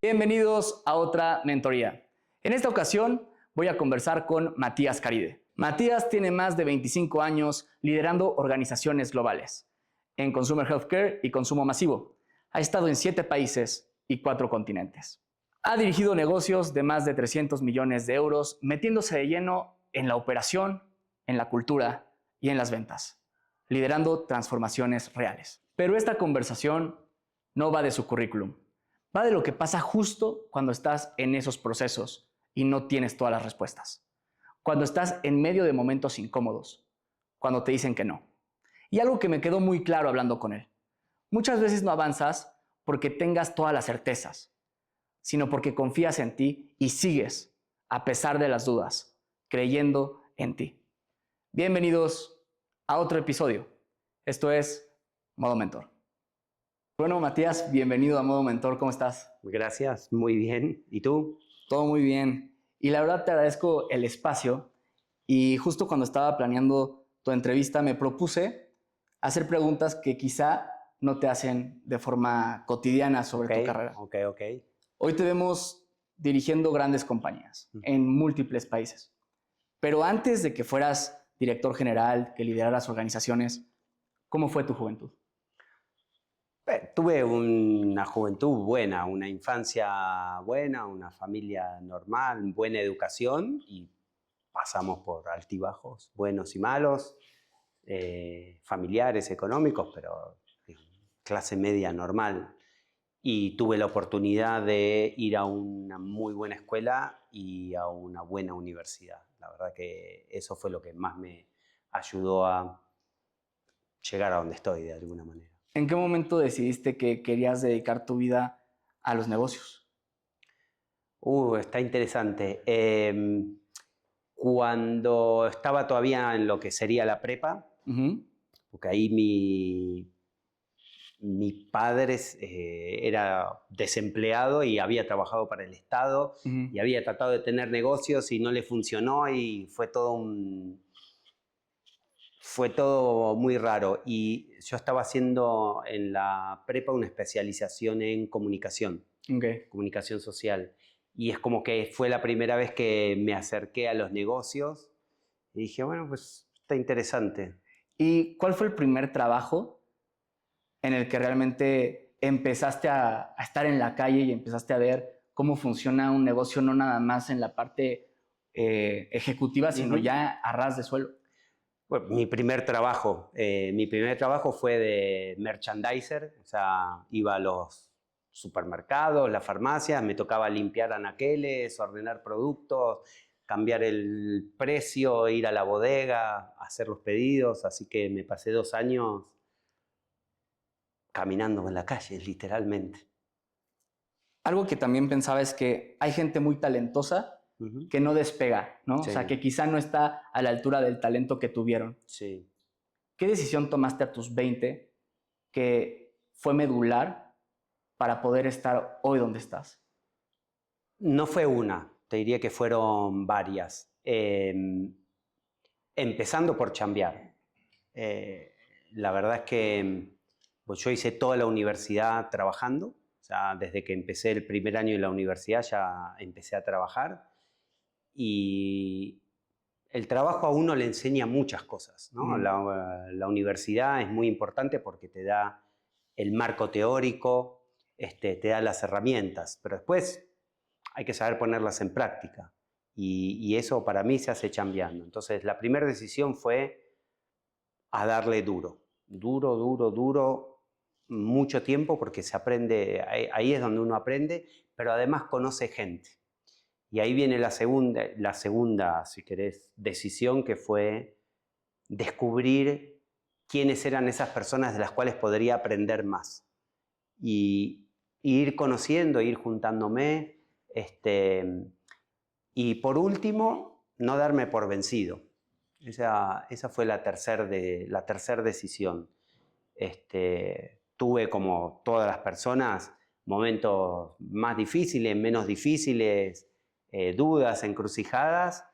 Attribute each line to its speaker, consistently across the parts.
Speaker 1: Bienvenidos a otra mentoría. En esta ocasión voy a conversar con Matías Caride. Matías tiene más de 25 años liderando organizaciones globales en Consumer Healthcare y consumo masivo. Ha estado en 7 países y 4 continentes. Ha dirigido negocios de más de 300 millones de euros, metiéndose de lleno en la operación, en la cultura y en las ventas, liderando transformaciones reales. Pero esta conversación no va de su currículum. Va de lo que pasa justo cuando estás en esos procesos y no tienes todas las respuestas. Cuando estás en medio de momentos incómodos. Cuando te dicen que no. Y algo que me quedó muy claro hablando con él. Muchas veces no avanzas porque tengas todas las certezas, sino porque confías en ti y sigues a pesar de las dudas, creyendo en ti. Bienvenidos a otro episodio. Esto es Modo Mentor. Bueno, Matías, bienvenido a Modo Mentor. ¿Cómo estás?
Speaker 2: Gracias, muy bien. ¿Y tú?
Speaker 1: Todo muy bien. Y la verdad te agradezco el espacio. Y justo cuando estaba planeando tu entrevista me propuse hacer preguntas que quizá no te hacen de forma cotidiana sobre tu carrera.
Speaker 2: Ok.
Speaker 1: Hoy te vemos dirigiendo grandes compañías en múltiples países. Pero antes de que fueras director general, que lideraras organizaciones, ¿cómo fue tu juventud?
Speaker 2: Tuve una juventud buena, una infancia buena, una familia normal, buena educación y pasamos por altibajos, buenos y malos, familiares, económicos, pero clase media normal. Y tuve la oportunidad de ir a una muy buena escuela y a una buena universidad. La verdad que eso fue lo que más me ayudó a llegar a donde estoy de alguna manera.
Speaker 1: ¿En qué momento decidiste que querías dedicar tu vida a los negocios?
Speaker 2: Está interesante. Cuando estaba todavía en lo que sería la prepa, porque ahí mi padre era desempleado y había trabajado para el Estado y había tratado de tener negocios y no le funcionó y fue todo muy raro. Y yo estaba haciendo en la prepa una especialización en comunicación, comunicación social. Y es como que fue la primera vez que me acerqué a los negocios y dije, bueno, pues está interesante.
Speaker 1: ¿Y cuál fue el primer trabajo en el que realmente empezaste a estar en la calle y empezaste a ver cómo funciona un negocio, no nada más en la parte ejecutiva, sino ya a ras de suelo?
Speaker 2: Bueno, mi primer trabajo fue de merchandiser, o sea, iba a los supermercados, las farmacias, me tocaba limpiar anaqueles, ordenar productos, cambiar el precio, ir a la bodega, hacer los pedidos, así que me pasé 2 años caminando en la calle, literalmente.
Speaker 1: Algo que también pensaba es que hay gente muy talentosa que no despega, ¿no?
Speaker 2: Sí.
Speaker 1: O sea, que quizá no está a la altura del talento que tuvieron.
Speaker 2: Sí.
Speaker 1: ¿Qué decisión tomaste a tus 20 que fue medular para poder estar hoy donde estás?
Speaker 2: No fue una, te diría que fueron varias. Empezando por chambear. La verdad es que pues yo hice toda la universidad trabajando, o sea, desde que empecé el primer año en la universidad ya empecé a trabajar y el trabajo a uno le enseña muchas cosas, ¿no? La universidad es muy importante porque te da el marco teórico, te da las herramientas, pero después hay que saber ponerlas en práctica y eso para mí se hace chambeando. Entonces la primera decisión fue a darle duro, mucho tiempo porque se aprende, ahí es donde uno aprende, pero además conoce gente. Y ahí viene la segunda, si querés, decisión que fue descubrir quiénes eran esas personas de las cuales podría aprender más. Y ir conociendo, ir juntándome. Y por último, no darme por vencido. Esa fue la tercera decisión. Tuve, como todas las personas, momentos más difíciles, menos difíciles, dudas, encrucijadas,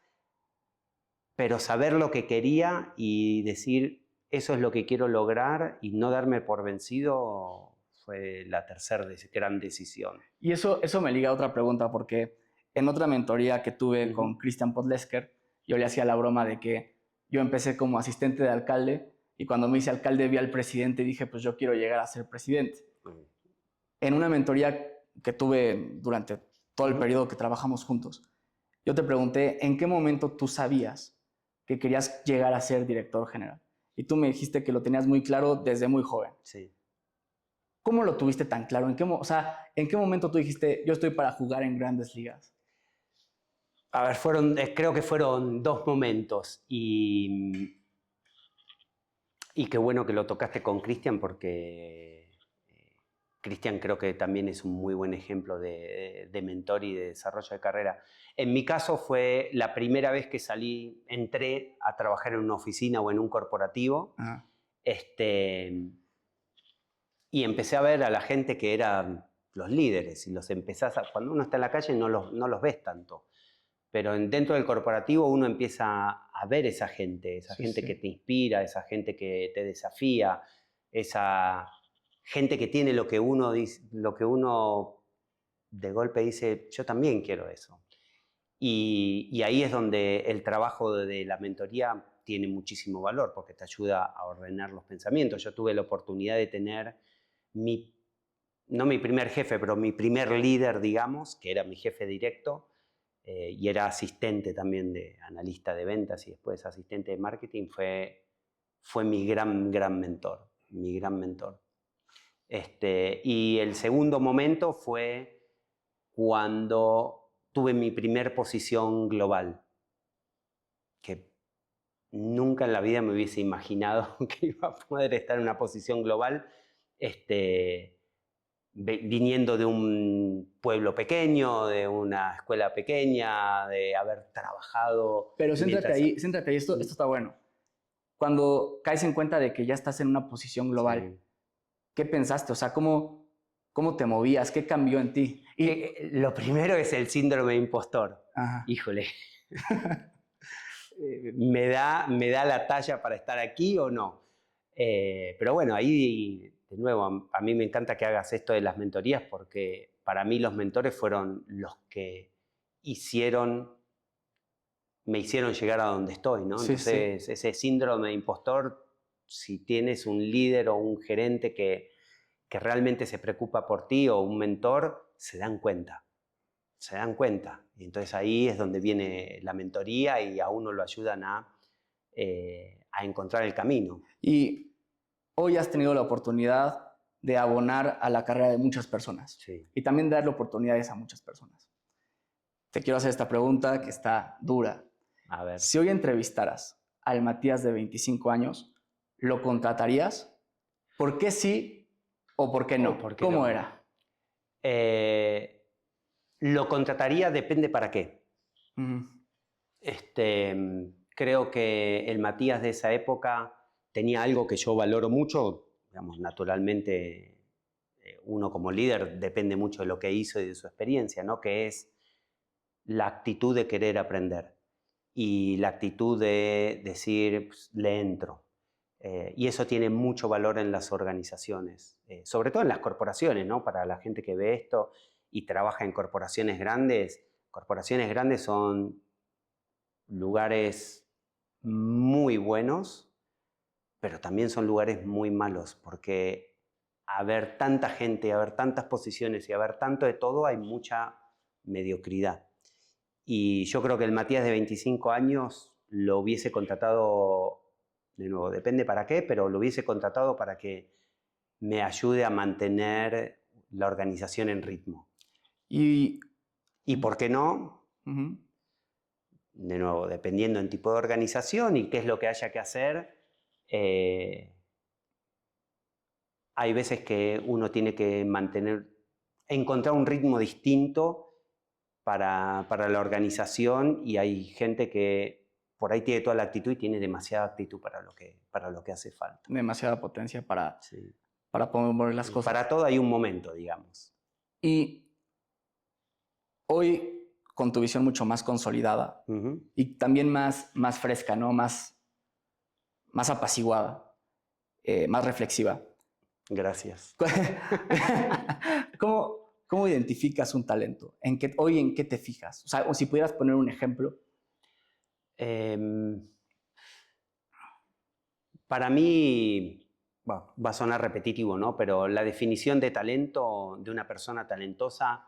Speaker 2: pero saber lo que quería y decir eso es lo que quiero lograr y no darme por vencido fue la tercera gran decisión.
Speaker 1: Y eso me liga a otra pregunta, porque en otra mentoría que tuve con Christian Podlesker, yo le hacía la broma de que yo empecé como asistente de alcalde y cuando me hice alcalde vi al presidente y dije, pues yo quiero llegar a ser presidente. En una mentoría que tuve durante todo el periodo que trabajamos juntos, yo te pregunté, ¿en qué momento tú sabías que querías llegar a ser director general? Y tú me dijiste que lo tenías muy claro desde muy joven.
Speaker 2: Sí.
Speaker 1: ¿Cómo lo tuviste tan claro? ¿En qué momento tú dijiste, yo estoy para jugar en grandes ligas?
Speaker 2: A ver, creo que fueron 2 momentos y qué bueno que lo tocaste con Christian porque Christian creo que también es un muy buen ejemplo de mentor y de desarrollo de carrera. En mi caso fue la primera vez que entré a trabajar en una oficina o en un corporativo. Y empecé a ver a la gente que eran los líderes y cuando uno está en la calle no los ves tanto. Pero dentro del corporativo uno empieza a ver esa gente que te inspira, esa gente que te desafía, esa gente que tiene lo que uno de golpe dice, yo también quiero eso. Y ahí es donde el trabajo de la mentoría tiene muchísimo valor, porque te ayuda a ordenar los pensamientos. Yo tuve la oportunidad de tener no mi primer jefe, pero mi primer líder, digamos, que era mi jefe directo, y era asistente también de analista de ventas y después asistente de marketing, fue mi gran mentor, mi gran mentor. Y el segundo momento fue cuando tuve mi primer posición global, que nunca en la vida me hubiese imaginado que iba a poder estar en una posición global, viniendo de un pueblo pequeño, de una escuela pequeña, de haber trabajado...
Speaker 1: Pero céntrate ahí, esto está bueno. Cuando caes en cuenta de que ya estás en una posición global, sí, ¿qué pensaste? O sea, ¿cómo te movías? ¿Qué cambió en ti?
Speaker 2: Lo primero es el síndrome de impostor.
Speaker 1: Ajá.
Speaker 2: Híjole, ¿me da la talla para estar aquí o no? Pero bueno, ahí... De nuevo, a mí me encanta que hagas esto de las mentorías porque para mí los mentores fueron los que me hicieron llegar a donde estoy, ¿no?
Speaker 1: Sí,
Speaker 2: entonces, sí. Ese síndrome de impostor, si tienes un líder o un gerente que realmente se preocupa por ti o un mentor, se dan cuenta. Y entonces ahí es donde viene la mentoría y a uno lo ayudan a encontrar el camino.
Speaker 1: Y hoy has tenido la oportunidad de abonar a la carrera de muchas personas,
Speaker 2: sí,
Speaker 1: y también darle oportunidades a muchas personas. Te quiero hacer esta pregunta que está dura.
Speaker 2: A ver.
Speaker 1: Si hoy entrevistaras al Matías de 25 años, ¿lo contratarías? ¿Por qué sí o por qué no? ¿Cómo era?
Speaker 2: Lo contrataría, depende para qué. Creo que el Matías de esa época tenía algo que yo valoro mucho, digamos, naturalmente uno como líder depende mucho de lo que hizo y de su experiencia, ¿no? Que es la actitud de querer aprender y la actitud de decir, pues, le entro. Y eso tiene mucho valor en las organizaciones, sobre todo en las corporaciones, ¿no? Para la gente que ve esto y trabaja en corporaciones grandes son lugares muy buenos, pero también son lugares muy malos, porque haber tanta gente, haber tantas posiciones y haber tanto de todo, hay mucha mediocridad. Y yo creo que el Matías de 25 años lo hubiese contratado, de nuevo, depende para qué, pero lo hubiese contratado para que me ayude a mantener la organización en ritmo. ¿Y por qué no? De nuevo, dependiendo del tipo de organización y qué es lo que haya que hacer, hay veces que uno tiene que encontrar un ritmo distinto para la organización y hay gente que por ahí tiene toda la actitud y tiene demasiada actitud para lo que hace falta.
Speaker 1: Demasiada potencia para poder mover las cosas.
Speaker 2: Para todo hay un momento, digamos.
Speaker 1: Y hoy, con tu visión mucho más consolidada y también más fresca, ¿no? Más apaciguada, más reflexiva,
Speaker 2: Gracias.
Speaker 1: ¿Cómo identificas un talento? Hoy en qué te fijas? O sea, o si pudieras poner un ejemplo.
Speaker 2: Para mí, bueno, va a sonar repetitivo, ¿no? Pero la definición de talento de una persona talentosa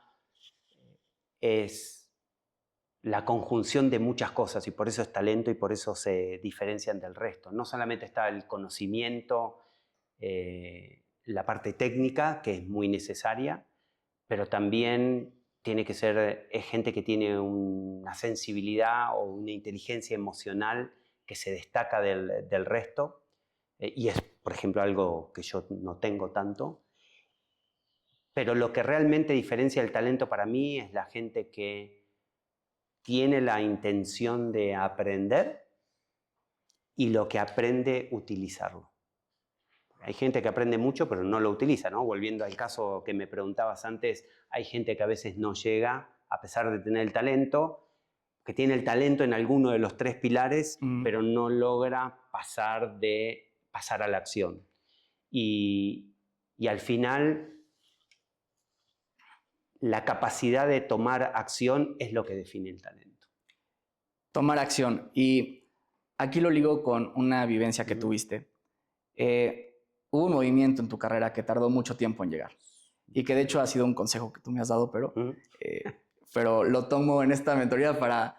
Speaker 2: es la conjunción de muchas cosas y por eso es talento y por eso se diferencian del resto. No solamente está el conocimiento, la parte técnica, que es muy necesaria, pero también tiene que ser gente que tiene una sensibilidad o una inteligencia emocional que se destaca del resto. Y es, por ejemplo, algo que yo no tengo tanto. Pero lo que realmente diferencia el talento para mí es la gente que tiene la intención de aprender y lo que aprende utilizarlo. Hay gente que aprende mucho pero no lo utiliza, ¿no? Volviendo al caso que me preguntabas antes, hay gente que a veces no llega, a pesar de tener el talento, que tiene el talento en alguno de los 3 pilares, pero no logra pasar a la acción. Y al final, la capacidad de tomar acción es lo que define el talento.
Speaker 1: Tomar acción. Y aquí lo ligo con una vivencia que tuviste. Hubo un movimiento en tu carrera que tardó mucho tiempo en llegar. Y que de hecho ha sido un consejo que tú me has dado, pero lo tomo en esta mentoría para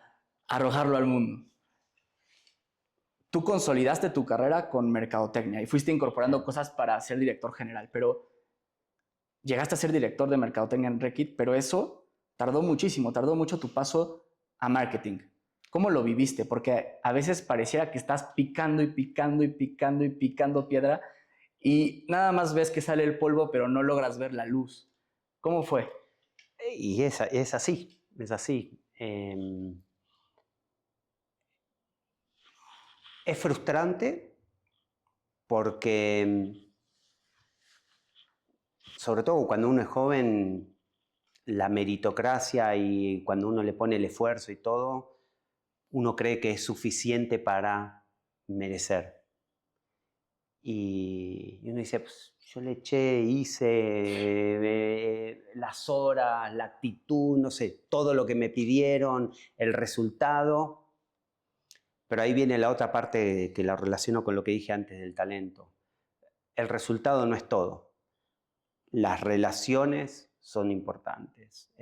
Speaker 1: arrojarlo al mundo. Tú consolidaste tu carrera con mercadotecnia y fuiste incorporando cosas para ser director general, pero llegaste a ser director de mercadotecnia en Reckitt, pero eso tardó mucho tu paso a marketing. ¿Cómo lo viviste? Porque a veces pareciera que estás picando y picando y picando y picando piedra y nada más ves que sale el polvo, pero no logras ver la luz. ¿Cómo fue?
Speaker 2: Y es así, es así. Es frustrante porque, sobre todo cuando uno es joven, la meritocracia y cuando uno le pone el esfuerzo y todo, uno cree que es suficiente para merecer. Y uno dice, pues, yo le eché, hice las horas, la actitud, no sé, todo lo que me pidieron, el resultado. Pero ahí viene la otra parte que la relaciono con lo que dije antes del talento. El resultado no es todo. Las relaciones son importantes.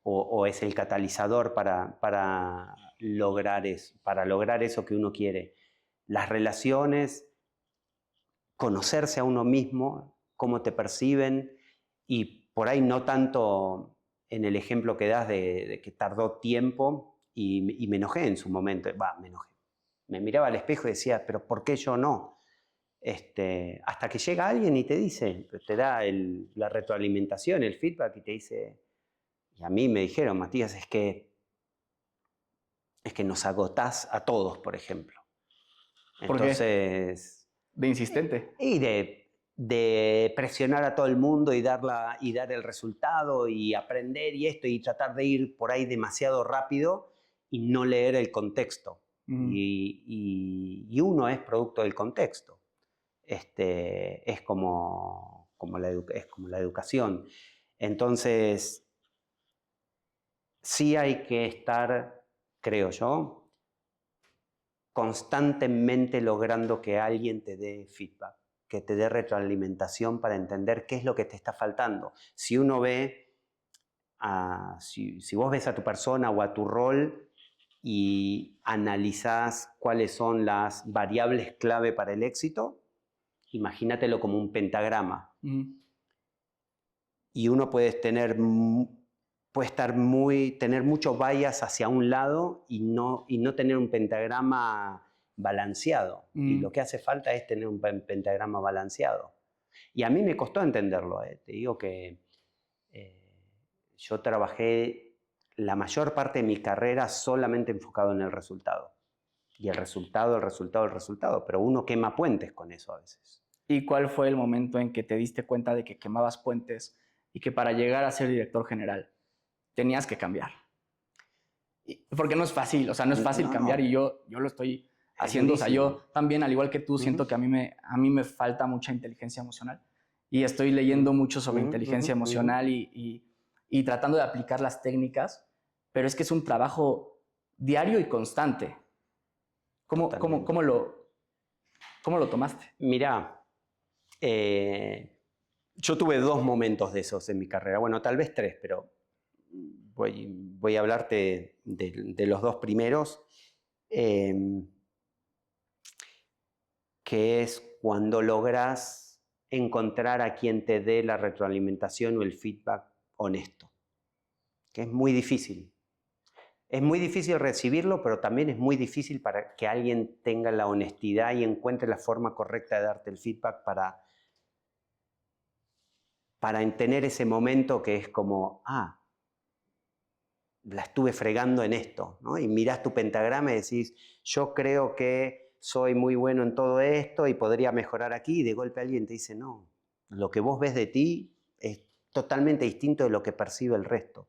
Speaker 2: O es el catalizador para lograr eso que uno quiere. Las relaciones, conocerse a uno mismo, cómo te perciben, y por ahí no tanto en el ejemplo que das de que tardó tiempo y me enojé en su momento. Me enojé. Me miraba al espejo y decía, pero ¿por qué yo no? Hasta que llega alguien y te dice, te da la retroalimentación, el feedback y te dice, y a mí me dijeron, Matías, es que nos agotás a todos, por ejemplo. Entonces,
Speaker 1: ¿de insistente?
Speaker 2: Y de presionar a todo el mundo y dar el resultado y aprender y esto y tratar de ir por ahí demasiado rápido y no leer el contexto. Y uno es producto del contexto. Es como la educación. Entonces, sí hay que estar, creo yo, constantemente logrando que alguien te dé feedback, que te dé retroalimentación para entender qué es lo que te está faltando. Si uno ve, si vos ves a tu persona o a tu rol y analizás cuáles son las variables clave para el éxito, imagínatelo como un pentagrama. Y uno puede tener muchos bias hacia un lado y no tener un pentagrama balanceado. Y lo que hace falta es tener un pentagrama balanceado. Y a mí me costó entenderlo. Te digo que yo trabajé la mayor parte de mi carrera solamente enfocado en el resultado. Y el resultado. Pero uno quema puentes con eso a veces.
Speaker 1: ¿Y cuál fue el momento en que te diste cuenta de que quemabas puentes y que para llegar a ser director general tenías que cambiar? Porque no es fácil, o sea, no es fácil cambiar y yo lo estoy haciendo. O sea, yo también, al igual que tú, siento que a mí me falta mucha inteligencia emocional. y estoy leyendo mucho sobre inteligencia emocional y tratando de aplicar las técnicas, pero es que es un trabajo diario y constante. ¿Cómo lo tomaste?
Speaker 2: Mirá, yo tuve 2 momentos de esos en mi carrera, bueno, tal vez 3, pero voy a hablarte de los 2 primeros, que es cuando logras encontrar a quien te dé la retroalimentación o el feedback honesto, que es muy difícil. Es muy difícil recibirlo, pero también es muy difícil para que alguien tenga la honestidad y encuentre la forma correcta de darte el feedback para tener ese momento que es como, la estuve fregando en esto, ¿no? Y mirás tu pentagrama y decís, yo creo que soy muy bueno en todo esto y podría mejorar aquí, y de golpe alguien te dice, no, lo que vos ves de ti es totalmente distinto de lo que percibe el resto.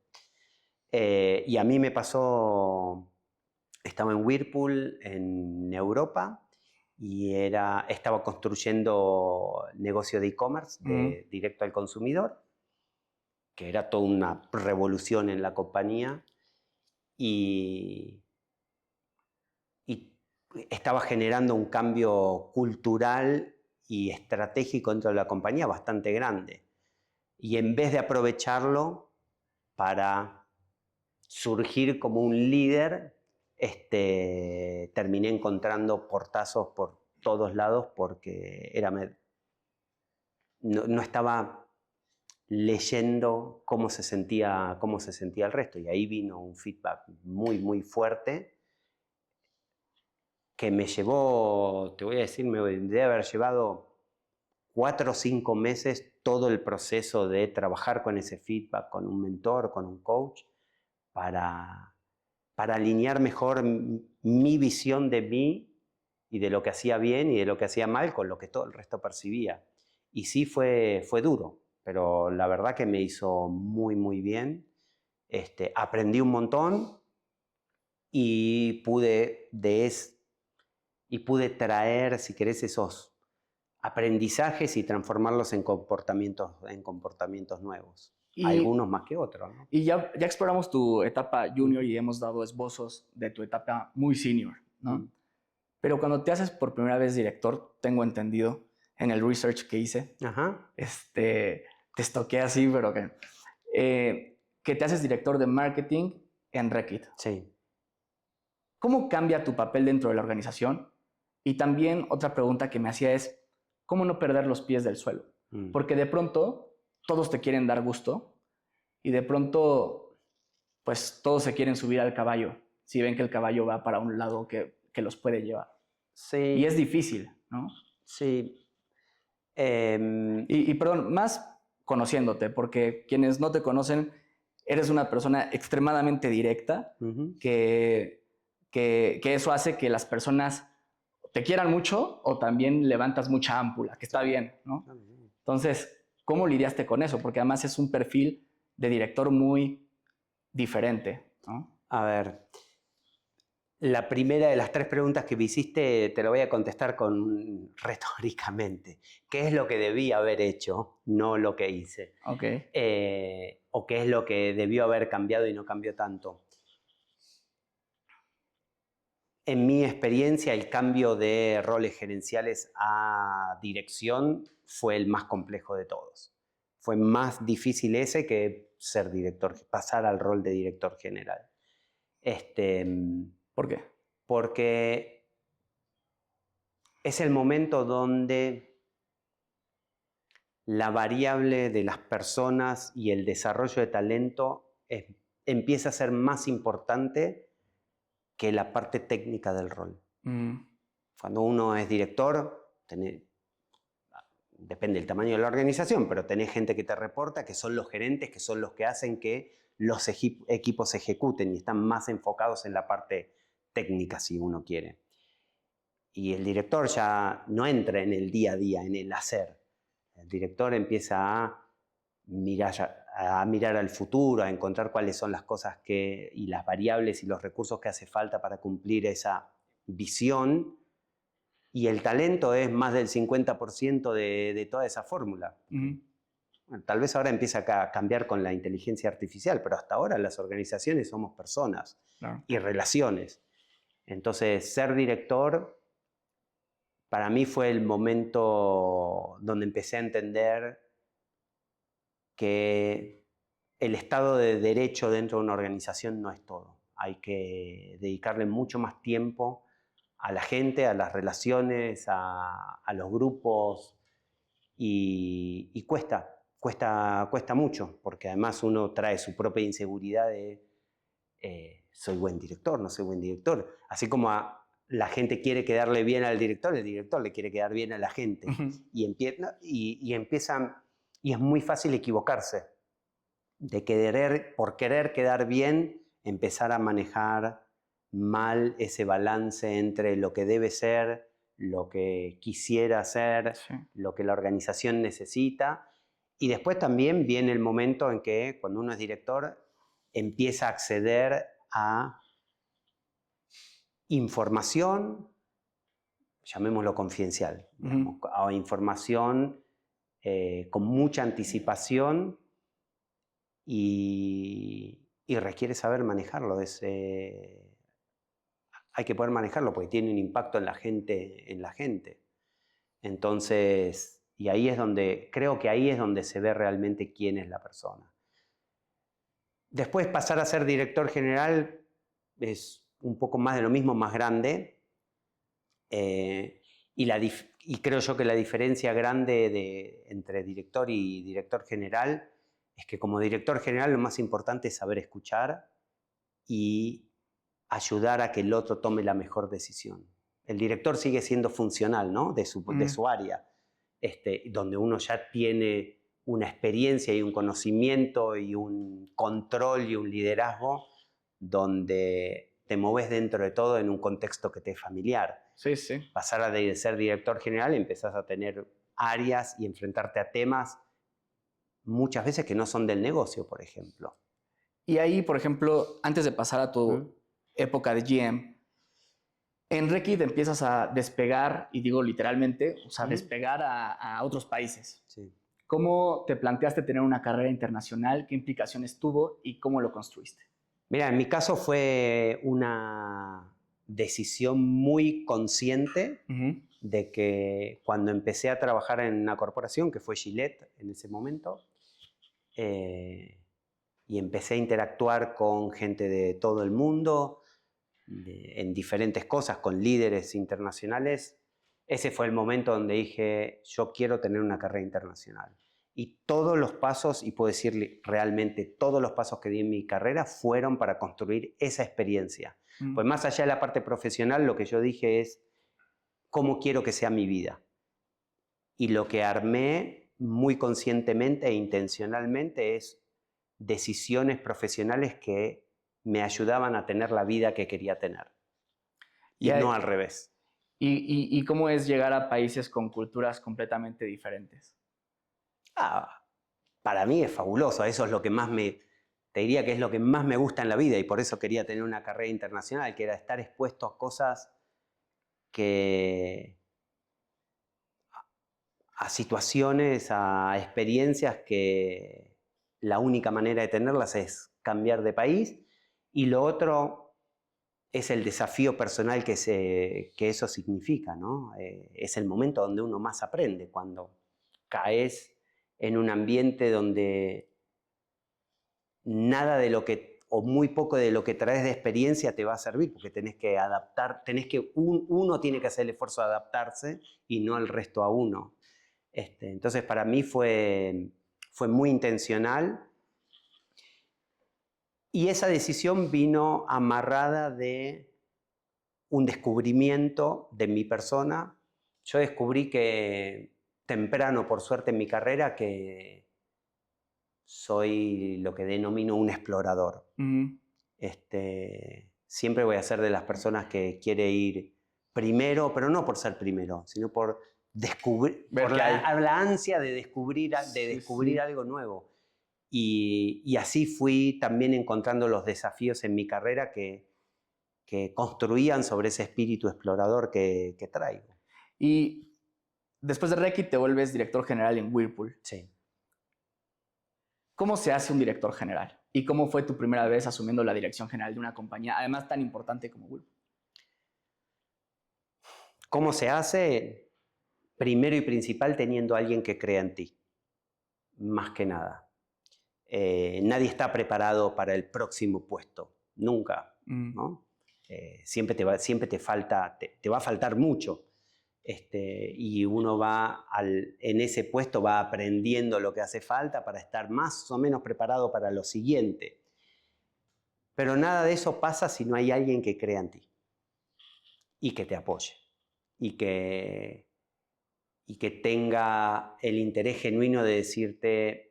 Speaker 2: Y a mí me pasó, estaba en Whirlpool en Europa y estaba construyendo negocio de e-commerce directo al consumidor, que era toda una revolución en la compañía y estaba generando un cambio cultural y estratégico dentro de la compañía bastante grande. Y en vez de aprovecharlo para surgir como un líder, terminé encontrando portazos por todos lados porque no estaba leyendo cómo se sentía el resto. Y ahí vino un feedback muy, muy fuerte que me llevó, te voy a decir, me debe haber llevado 4 o 5 meses todo el proceso de trabajar con ese feedback, con un mentor, con un coach, para alinear mejor mi visión de mí y de lo que hacía bien y de lo que hacía mal con lo que todo el resto percibía. Y sí fue duro, pero la verdad que me hizo muy, muy bien. Aprendí un montón y pude traer, si querés, esos aprendizajes y transformarlos en comportamientos nuevos. Algunos más que otros, ¿no?
Speaker 1: Y ya exploramos tu etapa junior y hemos dado esbozos de tu etapa muy senior, ¿no? Pero cuando te haces por primera vez director, tengo entendido en el research que hice, te estoqué así, pero que te haces director de marketing en Reckitt.
Speaker 2: Sí.
Speaker 1: ¿Cómo cambia tu papel dentro de la organización? Y también otra pregunta que me hacía es, ¿cómo no perder los pies del suelo? Porque de pronto todos te quieren dar gusto y de pronto pues todos se quieren subir al caballo si ven que el caballo va para un lado que los puede llevar.
Speaker 2: Sí.
Speaker 1: Y es difícil, ¿no?
Speaker 2: Sí.
Speaker 1: Y perdón, más conociéndote, porque quienes no te conocen, eres una persona extremadamente directa, que eso hace que las personas te quieran mucho o también levantas mucha ámpula, que está bien, ¿no? Entonces, ¿cómo lidiaste con eso? Porque además es un perfil de director muy diferente, ¿no?
Speaker 2: A ver, la primera de las 3 preguntas que me hiciste te la voy a contestar retóricamente. ¿Qué es lo que debí haber hecho, no lo que hice?
Speaker 1: Okay.
Speaker 2: ¿O qué es lo que debió haber cambiado y no cambió tanto? En mi experiencia, el cambio de roles gerenciales a dirección fue el más complejo de todos. Fue más difícil ese que ser director, pasar al rol de director general.
Speaker 1: ¿Por qué?
Speaker 2: Porque es el momento donde la variable de las personas y el desarrollo de talento empieza a ser más importante que la parte técnica del rol. Cuando uno es director, depende del tamaño de la organización, pero tenés gente que te reporta, que son los gerentes, que son los que hacen que los equipos se ejecuten y están más enfocados en la parte técnica, si uno quiere. Y el director ya no entra en el día a día, en el hacer. El director empieza a mirar al futuro, a encontrar cuáles son las cosas y las variables y los recursos que hace falta para cumplir esa visión y el talento es más del 50% de toda esa fórmula. Bueno, tal vez ahora empiece a cambiar con la inteligencia artificial, pero hasta ahora las organizaciones somos personas y relaciones. Entonces, ser director para mí fue el momento donde empecé a entender que el Estado de Derecho dentro de una organización no es todo. Hay que dedicarle mucho más tiempo a la gente, a las relaciones, a los grupos, y cuesta mucho, porque además uno trae su propia inseguridad de soy buen director, no soy buen director. Así como la gente quiere quedarle bien al director, el director le quiere quedar bien a la gente. Y empiezan, y es muy fácil equivocarse, por querer quedar bien, empezar a manejar mal ese balance entre lo que debe ser, lo que quisiera ser, lo que la organización necesita. Y después también viene el momento en que, cuando uno es director, empieza a acceder a información, llamémoslo confidencial, digamos, a información con mucha anticipación y requiere saber manejarlo. Hay que poder manejarlo porque tiene un impacto en la gente. Entonces, y ahí es donde, creo que ahí es donde se ve realmente quién es la persona. Después pasar a ser director general es un poco más de lo mismo, más grande. Y creo yo que la diferencia grande entre director y director general es que como director general lo más importante es saber escuchar y ayudar a que el otro tome la mejor decisión. El director sigue siendo funcional, ¿no? de su área, donde uno ya tiene una experiencia y un conocimiento y un control y un liderazgo donde te moves dentro de todo en un contexto que te es familiar.
Speaker 1: Sí, sí.
Speaker 2: Pasar a ser director general, empezás a tener áreas y enfrentarte a temas muchas veces que no son del negocio, por ejemplo.
Speaker 1: Y ahí, por ejemplo, antes de pasar a tu época de GM, en Reckitt empiezas a despegar, y digo literalmente, o sea, despegar a otros países.
Speaker 2: Sí.
Speaker 1: ¿Cómo te planteaste tener una carrera internacional? ¿Qué implicaciones tuvo y cómo lo construiste?
Speaker 2: Mira, en mi caso fue una decisión muy consciente de que cuando empecé a trabajar en una corporación, que fue Gillette en ese momento, y empecé a interactuar con gente de todo el mundo, en diferentes cosas, con líderes internacionales, ese fue el momento donde dije, yo quiero tener una carrera internacional. Y todos los pasos, y puedo decirle realmente todos los pasos que di en mi carrera fueron para construir esa experiencia. Pues más allá de la parte profesional, lo que yo dije es cómo quiero que sea mi vida. Y lo que armé muy conscientemente e intencionalmente es decisiones profesionales que me ayudaban a tener la vida que quería tener. Y no al revés.
Speaker 1: ¿Y cómo es llegar a países con culturas completamente diferentes?
Speaker 2: Para mí es fabuloso. Eso es lo que más te diría que es lo que más me gusta en la vida, y por eso quería tener una carrera internacional, que era estar expuesto a cosas a situaciones, a experiencias que la única manera de tenerlas es cambiar de país. Y lo otro es el desafío personal que eso significa, ¿no? Es el momento donde uno más aprende, cuando caes en un ambiente donde nada de lo que, o muy poco de lo que traes de experiencia te va a servir, porque tenés que adaptar, uno tiene que hacer el esfuerzo de adaptarse y no el resto a uno. Entonces para mí fue muy intencional, y esa decisión vino amarrada de un descubrimiento de mi persona. Yo descubrí que temprano, por suerte en mi carrera, que soy lo que denomino un explorador. Siempre voy a ser de las personas que quiere ir primero, pero no por ser primero, sino por descubrir, por la ansia de descubrir, algo nuevo. Y así fui también encontrando los desafíos en mi carrera que construían sobre ese espíritu explorador que traigo.
Speaker 1: Y después de Reckitt te vuelves director general en Whirlpool.
Speaker 2: Sí.
Speaker 1: ¿Cómo se hace un director general? ¿Y cómo fue tu primera vez asumiendo la dirección general de una compañía, además tan importante como Whirlpool?
Speaker 2: ¿Cómo se hace? Primero y principal, teniendo a alguien que crea en ti, más que nada. Nadie está preparado para el próximo puesto, nunca, ¿no? Siempre te va a faltar mucho. Y uno va en ese puesto va aprendiendo lo que hace falta para estar más o menos preparado para lo siguiente. Pero nada de eso pasa si no hay alguien que crea en ti y que te apoye y que tenga el interés genuino de decirte: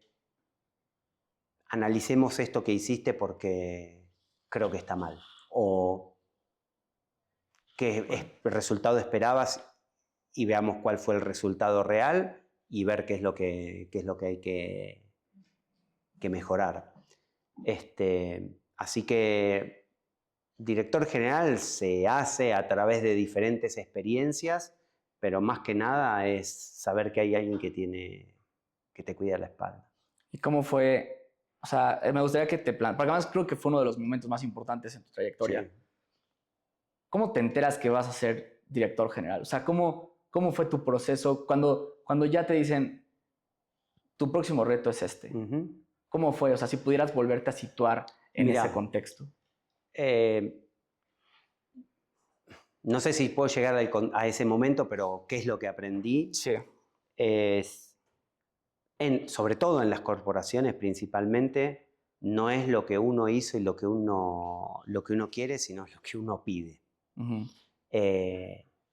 Speaker 2: analicemos esto que hiciste porque creo que está mal, o qué resultado esperabas y veamos cuál fue el resultado real y ver qué es lo que hay que mejorar. Así que director general se hace a través de diferentes experiencias, pero más que nada es saber que hay alguien que te cuida la espalda.
Speaker 1: ¿Y cómo fue? O sea, me gustaría que porque además creo que fue uno de los momentos más importantes en tu trayectoria.
Speaker 2: Sí.
Speaker 1: ¿Cómo te enteras que vas a ser director general? O sea, ¿cómo fue tu proceso cuando ya te dicen, tu próximo reto es este? ¿Cómo fue? O sea, si pudieras volverte a situar en ese contexto.
Speaker 2: No sé si puedo llegar a ese momento, pero ¿qué es lo que aprendí?
Speaker 1: Sí.
Speaker 2: Sobre todo en las corporaciones principalmente, no es lo que uno hizo y lo que uno quiere, sino lo que uno pide.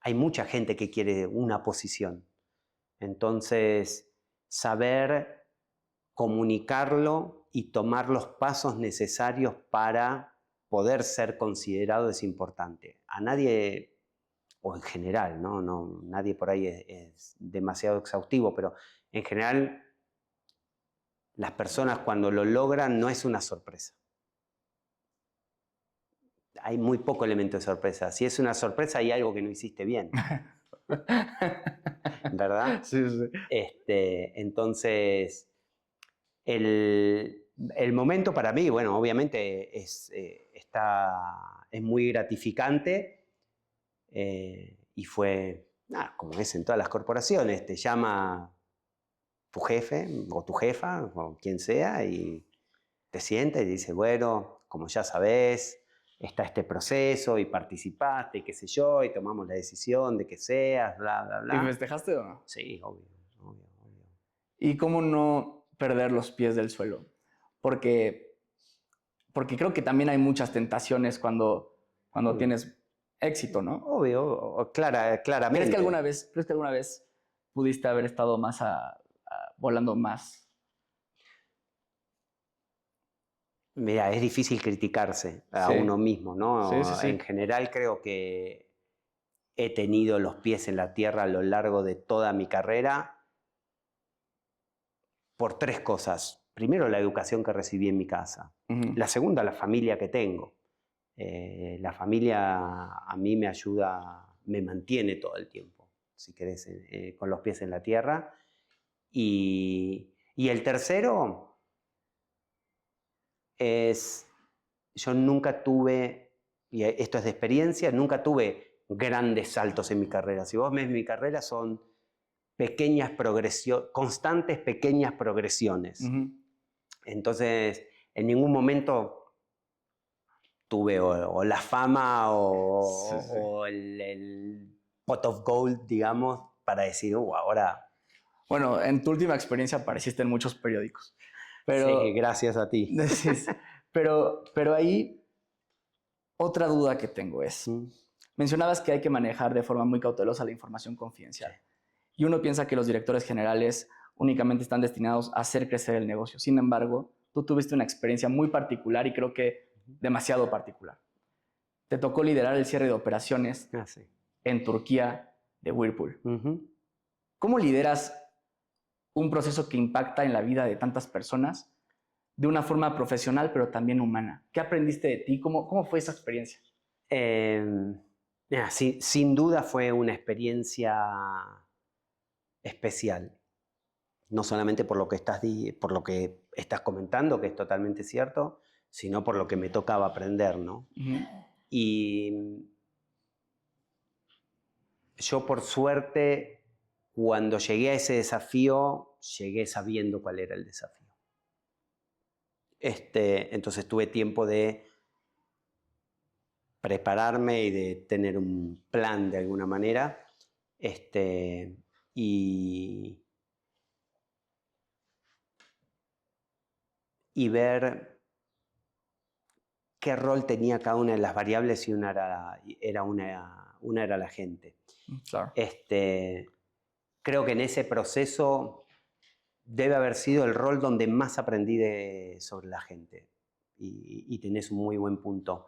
Speaker 2: Hay mucha gente que quiere una posición. Entonces, saber comunicarlo y tomar los pasos necesarios para poder ser considerado es importante. A nadie, o en general, no nadie por ahí es demasiado exhaustivo, pero en general las personas cuando lo logran no es una sorpresa. Hay muy poco elemento de sorpresa. Si es una sorpresa, hay algo que no hiciste bien. ¿Verdad?
Speaker 1: Sí, sí.
Speaker 2: Entonces, el momento para mí, bueno, obviamente es muy gratificante y fue, como es en todas las corporaciones, te llama tu jefe o tu jefa o quien sea y te sienta y dice, bueno, como ya sabés, está este proceso y participaste y qué sé yo, y tomamos la decisión de que seas, bla, bla, bla.
Speaker 1: ¿Y festejaste o no?
Speaker 2: Sí, obvio.
Speaker 1: ¿Y cómo no perder los pies del suelo? Porque creo que también hay muchas tentaciones cuando tienes éxito, ¿no?
Speaker 2: Obvio, claramente.
Speaker 1: ¿Crees que alguna vez pudiste haber estado más volando más?
Speaker 2: Mira, es difícil criticarse a
Speaker 1: Sí.
Speaker 2: uno mismo, ¿no?
Speaker 1: Sí.
Speaker 2: En general creo que he tenido los pies en la tierra a lo largo de toda mi carrera por tres cosas. Primero, la educación que recibí en mi casa. La segunda, la familia que tengo. La familia a mí me ayuda, me mantiene todo el tiempo, si querés, con los pies en la tierra. Y el tercero es, yo nunca tuve, y esto es de experiencia, nunca tuve grandes saltos en mi carrera. Si vos ves mi carrera, son pequeñas progresiones, constantes pequeñas progresiones. Entonces, en ningún momento tuve o la fama o el pot of gold, digamos, para decir, ahora...
Speaker 1: Bueno, en tu última experiencia apareciste en muchos periódicos. Pero,
Speaker 2: sí, gracias a ti.
Speaker 1: Pero ahí, otra duda que tengo es, mencionabas que hay que manejar de forma muy cautelosa la información confidencial. Sí. Y uno piensa que los directores generales únicamente están destinados a hacer crecer el negocio. Sin embargo, tú tuviste una experiencia muy particular y creo que demasiado particular. Te tocó liderar el cierre de operaciones en Turquía de Whirlpool. ¿Cómo lideras un proceso que impacta en la vida de tantas personas de una forma profesional, pero también humana? ¿Qué aprendiste de ti? ¿Cómo fue esa experiencia?
Speaker 2: Mira, sin duda fue una experiencia especial. No solamente por lo que estás comentando, que es totalmente cierto, sino por lo que me tocaba aprender, ¿no? Y yo, por suerte, cuando llegué a ese desafío, llegué sabiendo cuál era el desafío. Entonces tuve tiempo de prepararme y de tener un plan de alguna manera. Y ver qué rol tenía cada una de las variables y una era la gente.
Speaker 1: Claro.
Speaker 2: Creo que en ese proceso debe haber sido el rol donde más aprendí sobre la gente. Y tenés un muy buen punto.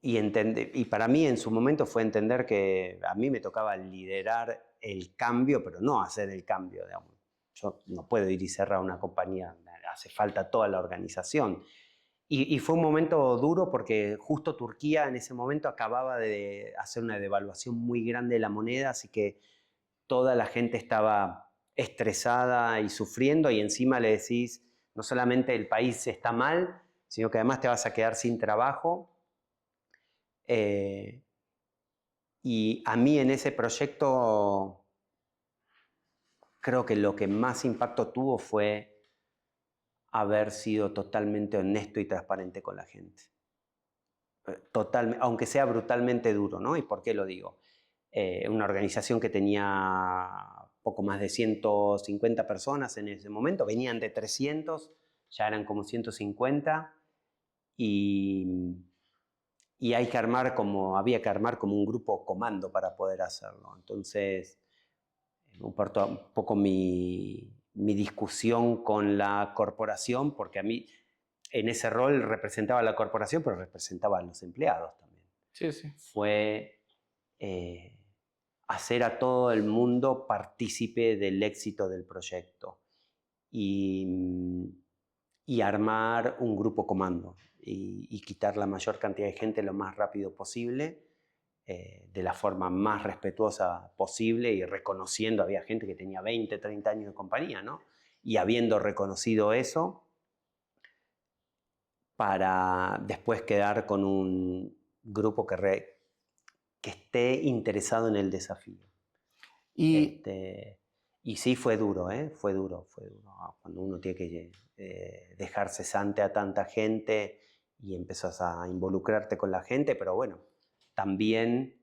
Speaker 2: Y para mí en su momento fue entender que a mí me tocaba liderar el cambio, pero no hacer el cambio, digamos. Yo no puedo ir y cerrar una compañía, hace falta toda la organización. Y fue un momento duro porque justo Turquía en ese momento acababa de hacer una devaluación muy grande de la moneda, así que toda la gente estaba estresada y sufriendo, y encima le decís, no solamente el país está mal, sino que además te vas a quedar sin trabajo. Y a mí en ese proyecto creo que lo que más impacto tuvo fue haber sido totalmente honesto y transparente con la gente. Aunque sea brutalmente duro, ¿no? ¿Y por qué lo digo? Una organización que tenía poco más de 150 personas en ese momento, venían de 300, ya eran como 150, y había que armar como un grupo comando para poder hacerlo. Entonces, un poco mi discusión con la corporación, porque a mí en ese rol representaba a la corporación, pero representaba a los empleados también.
Speaker 1: Sí, sí.
Speaker 2: Fue hacer a todo el mundo partícipe del éxito del proyecto y armar un grupo comando y quitar la mayor cantidad de gente lo más rápido posible, de la forma más respetuosa posible y reconociendo, había gente que tenía 20, 30 años de compañía, ¿no? Y habiendo reconocido eso, para después quedar con un grupo que esté interesado en el desafío.
Speaker 1: Y
Speaker 2: Y sí, fue duro, ¿eh? Fue duro. Cuando uno tiene que dejar cesante a tanta gente y empezás a involucrarte con la gente, pero bueno, también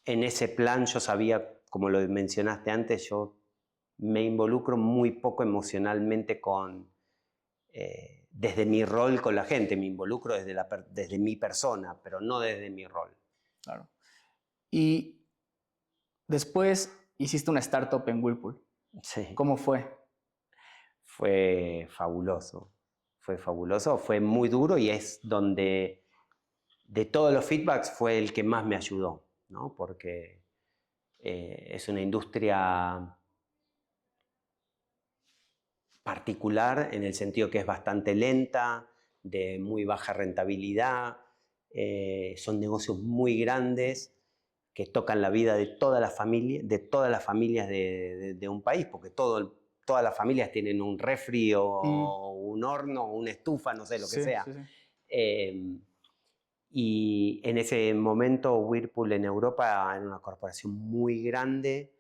Speaker 2: en ese plan yo sabía, como lo mencionaste antes, yo me involucro muy poco emocionalmente desde mi rol con la gente, me involucro desde mi persona, pero no desde mi rol.
Speaker 1: claro. Y después hiciste una startup en Whirlpool.
Speaker 2: Sí.
Speaker 1: ¿Cómo fue?
Speaker 2: Fue fabuloso, fue muy duro, y es donde de todos los feedbacks fue el que más me ayudó, ¿no? Porque es una industria particular en el sentido que es bastante lenta, de muy baja rentabilidad, son negocios muy grandes que tocan la vida de todas las familias de un país, porque todas las familias tienen un refri o un horno o una estufa, no sé, lo que sea.
Speaker 1: Sí, sí.
Speaker 2: Y en ese momento Whirlpool en Europa era una corporación muy grande,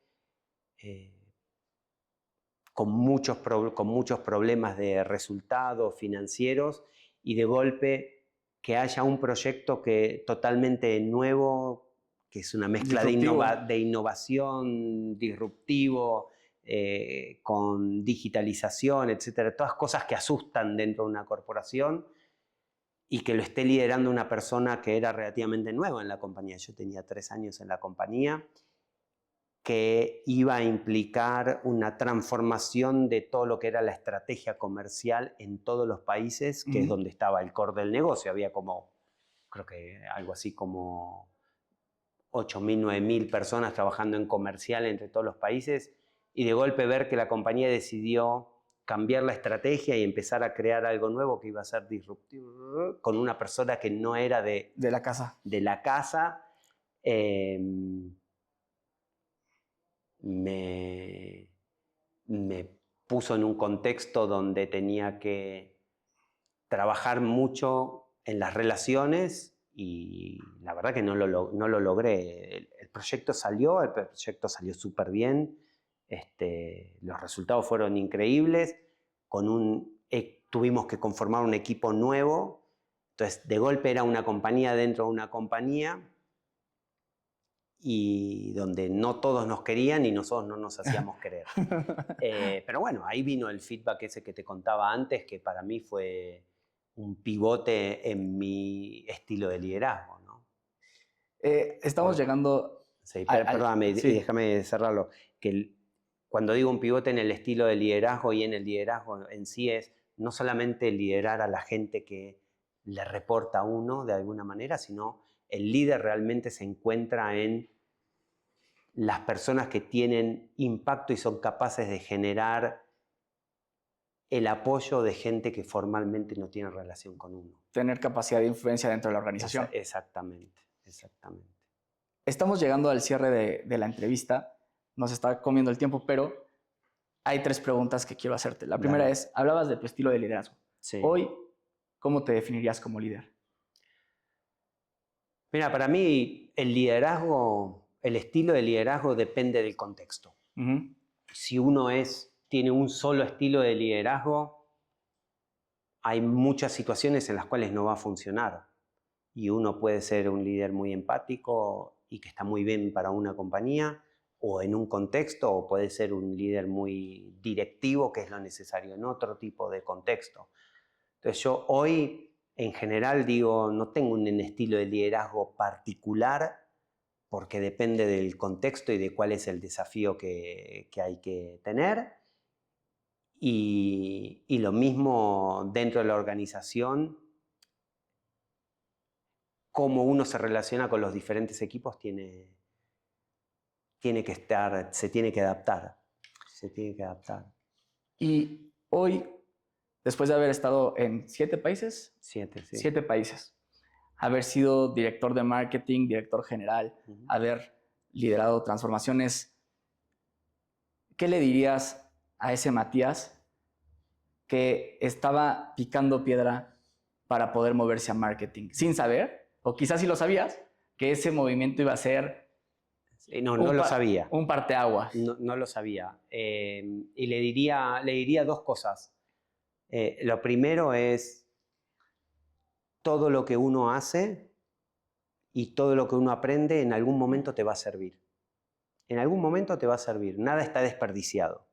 Speaker 2: con muchos problemas de resultados financieros, y de golpe que haya un proyecto totalmente nuevo, que es una mezcla de innovación, disruptivo, con digitalización, etcétera, todas cosas que asustan dentro de una corporación, y que lo esté liderando una persona que era relativamente nueva en la compañía. Yo tenía 3 años en la compañía, que iba a implicar una transformación de todo lo que era la estrategia comercial en todos los países, que es donde estaba el core del negocio. Había creo que algo así como 8.000, 9.000 personas trabajando en comercial entre todos los países, y de golpe ver que la compañía decidió cambiar la estrategia y empezar a crear algo nuevo que iba a ser disruptivo con una persona que no era
Speaker 1: De la casa.
Speaker 2: de la casa, me puso en un contexto donde tenía que trabajar mucho en las relaciones y la verdad que no lo logré. El proyecto salió súper bien, los resultados fueron increíbles, tuvimos que conformar un equipo nuevo, entonces de golpe era una compañía dentro de una compañía y donde no todos nos querían y nosotros no nos hacíamos querer. Pero bueno, ahí vino el feedback ese que te contaba antes, que para mí fue un pivote en mi estilo de liderazgo, ¿no?
Speaker 1: Estamos llegando...
Speaker 2: Sí, perdóname,
Speaker 1: sí.
Speaker 2: y déjame cerrarlo. Cuando digo un pivote en el estilo de liderazgo y en el liderazgo en sí es no solamente liderar a la gente que le reporta a uno de alguna manera, sino el líder realmente se encuentra en las personas que tienen impacto y son capaces de generar el apoyo de gente que formalmente no tiene relación con uno.
Speaker 1: Tener capacidad de influencia dentro de la organización.
Speaker 2: Exactamente.
Speaker 1: Estamos llegando al cierre de la entrevista. Nos está comiendo el tiempo, pero hay 3 preguntas que quiero hacerte. La primera es, hablabas de tu estilo de liderazgo.
Speaker 2: Sí.
Speaker 1: Hoy, ¿cómo te definirías como líder?
Speaker 2: Mira, para mí el estilo de liderazgo depende del contexto. Si uno tiene un solo estilo de liderazgo, hay muchas situaciones en las cuales no va a funcionar. Y uno puede ser un líder muy empático y que está muy bien para una compañía, o en un contexto, o puede ser un líder muy directivo, que es lo necesario en otro tipo de contexto. Entonces yo hoy, en general, digo, no tengo un estilo de liderazgo particular, porque depende del contexto y de cuál es el desafío que hay que tener. Y lo mismo dentro de la organización, cómo uno se relaciona con los diferentes equipos se tiene que adaptar.
Speaker 1: Y hoy, después de haber estado en 7 países,
Speaker 2: 7, sí.
Speaker 1: 7 países, haber sido director de marketing, director general, haber liderado transformaciones, ¿qué le dirías a ese Matías que estaba picando piedra para poder moverse a marketing sin saber, o quizás si lo sabías, que ese movimiento iba a ser
Speaker 2: no lo sabía.
Speaker 1: Un parteaguas?
Speaker 2: No lo sabía. Y le diría 2 cosas. Lo primero es todo lo que uno hace y todo lo que uno aprende en algún momento te va a servir. En algún momento te va a servir. Nada está desperdiciado.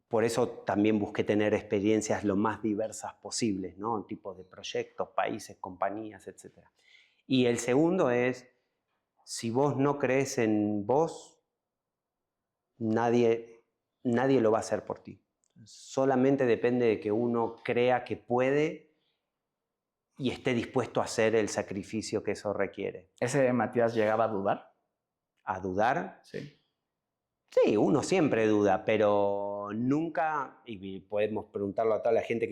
Speaker 2: Por eso también busqué tener experiencias lo más diversas posibles, ¿no? Tipos de proyectos, países, compañías, etc. Y el segundo es, si vos no crees en vos, nadie lo va a hacer por ti. Solamente depende de que uno crea que puede y esté dispuesto a hacer el sacrificio que eso requiere.
Speaker 1: ¿Ese Matías llegaba a dudar?
Speaker 2: ¿A dudar?
Speaker 1: Sí.
Speaker 2: Sí, uno siempre duda, pero nunca, y podemos preguntarlo a toda la gente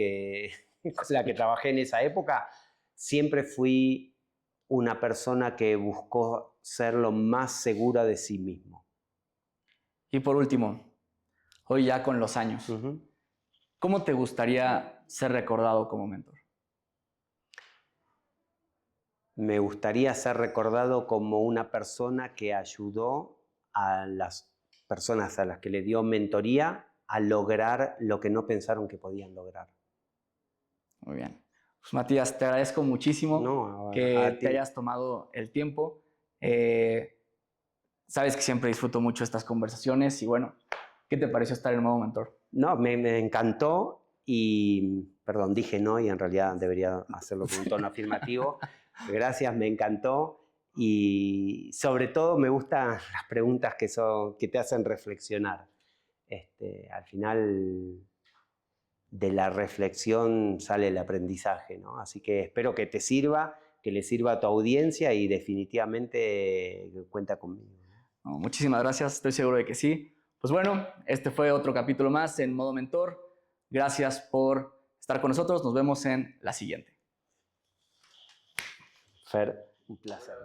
Speaker 2: con la que trabajé en esa época, siempre fui una persona que buscó ser lo más segura de sí mismo.
Speaker 1: Y por último, hoy ya con los años, ¿cómo te gustaría ser recordado como mentor?
Speaker 2: Me gustaría ser recordado como una persona que ayudó a las personas a las que le dio mentoría a lograr lo que no pensaron que podían lograr.
Speaker 1: Muy bien. Pues Matías, te agradezco muchísimo que te hayas tomado el tiempo. Sabes que siempre disfruto mucho estas conversaciones y bueno, ¿qué te pareció estar en modo mentor?
Speaker 2: No, me encantó y, perdón, dije no y en realidad debería hacerlo con un tono afirmativo. Gracias, me encantó y sobre todo me gustan las preguntas que te hacen reflexionar. Al final de la reflexión sale el aprendizaje, ¿no? Así que espero que te sirva, que le sirva a tu audiencia y definitivamente cuenta conmigo.
Speaker 1: No, muchísimas gracias, estoy seguro de que sí. Pues bueno, este fue otro capítulo más en Modo Mentor. Gracias por estar con nosotros. Nos vemos en la siguiente.
Speaker 2: Fer, un placer.